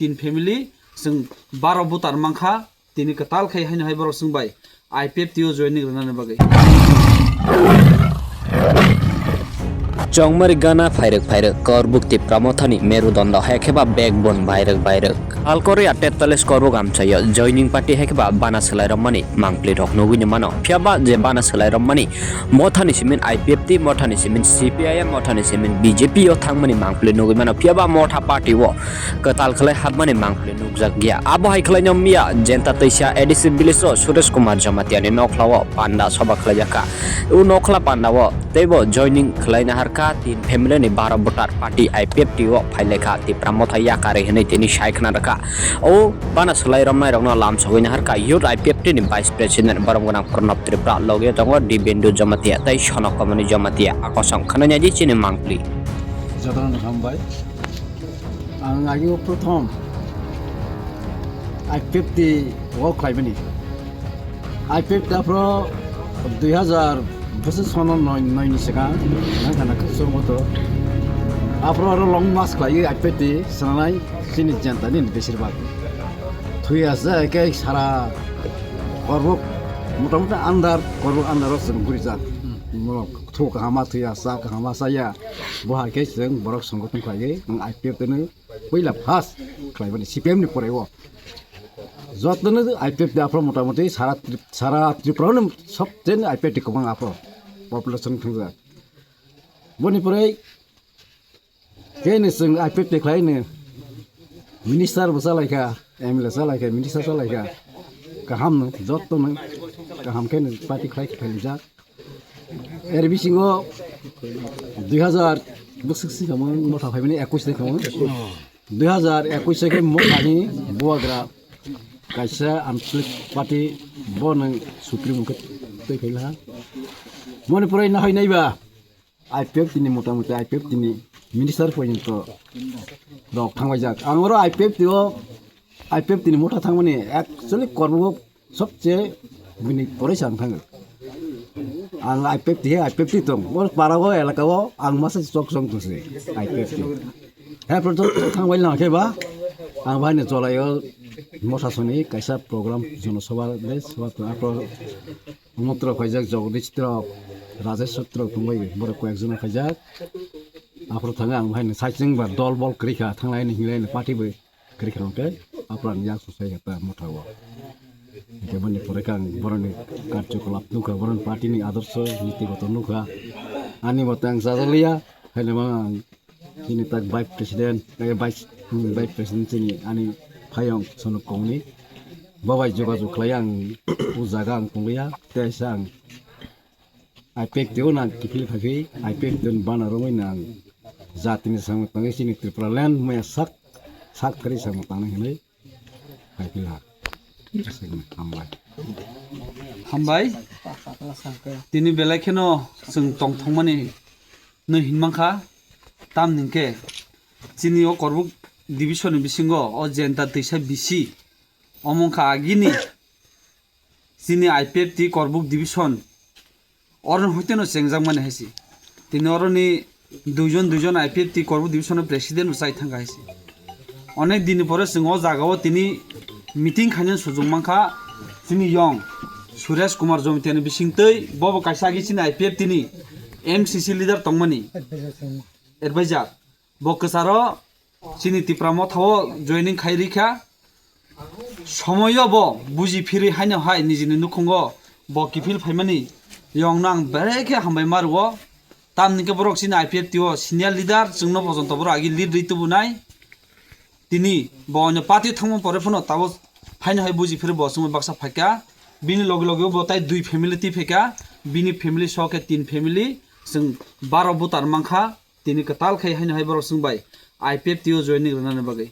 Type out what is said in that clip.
तीन फैमिली जों 12 voter मांखा Tini katal khai haino hai borok sungbai IPFT o joining rana bagai Chongmari gana Karbook Karbook Tipra Motha-ni Merudanda hekeba backbone Bhagirath Alkori atet tales Karbook amchaya joining party hekeba bana selai ramani mangpli rok nogwini mano phiaba je bana selai ramani Motha-ni simin IPFT Motha-ni simin CPIM Motha-ni simin BJP o thangmani mangpli nogwi mano phiaba Motha party wo katal khlai habmani mangpli nogjak gya abo hai khlai nyamia Jenta Twisa ATISA biliso Suresh Kumar Jamatia ni Nokhwlao Panda soba khlai Jakha u Nokhwla Panda wo tebo joining khlai Naharkha तीन family ने 12 voter party IPFT O फाइलेखा Tipra Motha Yakarwi hene tini shaikna rakha o bana selai ramnai rokno Lamsokgwi Naharkha youth IPFT ni vice president Borokno Pranab Tripura loge tongo Dubendu Jamatia tai Nokhwla Jamatia akosong khananya ji chini mangpli Joto hambai ang ayo prothom IPFT o khlaibani IPFT apro 2000 Basa sono noin sekarang, nang kana kusur moto. Apro long mas kali IPFT sanai sini Jenta ni besar banget. Twisa kayak sara Karbook, mudah-mudah Karbook andar seng gurizat. Mulak tuh kahama Twisa kahama saya, buah kayak seng borok senggotung kali, nang IPFT ni, bila pas kali bani CPM ni porewo. Joto ni IPFT apro mudah-mudah sara Tripura ni sob jen IPFT kumang apro. Population thangza boni pore kene sing IPFT khlai ne minister basalaika MLA salaika minister salaika kaham no Joto no kaham kene party khlai khalija erbisingo 2000 kamon motha phaibani 21 kamon 2021 ke mothani buagra kaisa amplik party bonang supreme ke tei khaila Mone pura ina hai naiba IPFT ni muta IPFT ni minister point to dok thangbai jak angoro IPFT ni muta thangmani actually Karbook sobche bini pore sang thang ang IPFT tong bor parago elakawo ang masa chok song tuse IPFT he proto thangbai na kheba ang bhai ne cholayo mota soni kaisa program jono sabha le sabha apro মন্ত্র খাইজাক জগদীশত্র রাজেশত্র তুমবাই বড় কয়েকজন খাইজাক আপর থাঙ্গা আং ভাইনে sizing বা দল বল ক্রিখা থাংলাইনি হিলাইনি পার্টিबो ক্রিখানকে আপরান या সসাই হাতা মথাও কেবনি পরেকাং বরনি কার্যকলাপ নুকা বরন পার্টিনি আদর্শ নীতিগত নুকা আনি বতাং জাজালিয়া হাইলে মা তিনি তাক ভাইস প্রেসিডেন্ট তিনি আনি ফায়ং সনকংনি Babai juga klayang uzagang pungya tesang IPFT nang kipil phafi IPFT bana romai nang zatini sang tangi sini Tripura land me sak kari sang tang hile haipila hambai tini belai kheno sung tong thongmani no hinmangkha tam ningke chini o Karbook division bisingo o Jenta Twisa bisi Omongkha agini sini IPFT Karbook division oron hoiteno sengjang mane haisi tini oroni dujon IPFT Karbook division president usai thanga haisi onek din pore singo jagao tini meeting khanyan sujung mangkha sini yong Suresh Kumar Jomitiani bisingtei bobo kaisagi sini IPFT ni MCC leader tongmani advisor bokasaro sini Tipra Motha o joining khairikha সময় ব বুজি ফিরে hyena high নিজেনি নুখঙ্গ ব কিফিল ফাইমানি young নাং বেরেকে হামবাই মারো তামনিকে বরক সিনা IPFT ও senior leader जोंनो পর্যন্ত বড় আগি লিড রইতবু নাই তিনি বনে পাতি থামো পরে ফোন তাও ফাইনা হাই বুজি ফিরে বসুম বাক্সা ফাইকা বিনি লগে লগে বতাই দুই ফ্যামিলি তি ফেকা বিনি ফ্যামিলি সকে তিন ফ্যামিলি जों 12 ভোটার মাংখা তিনি কাতাল খাই হাইনা হাই বরক সুংবাই IPFT ও জয়েনিং রনানে বাগै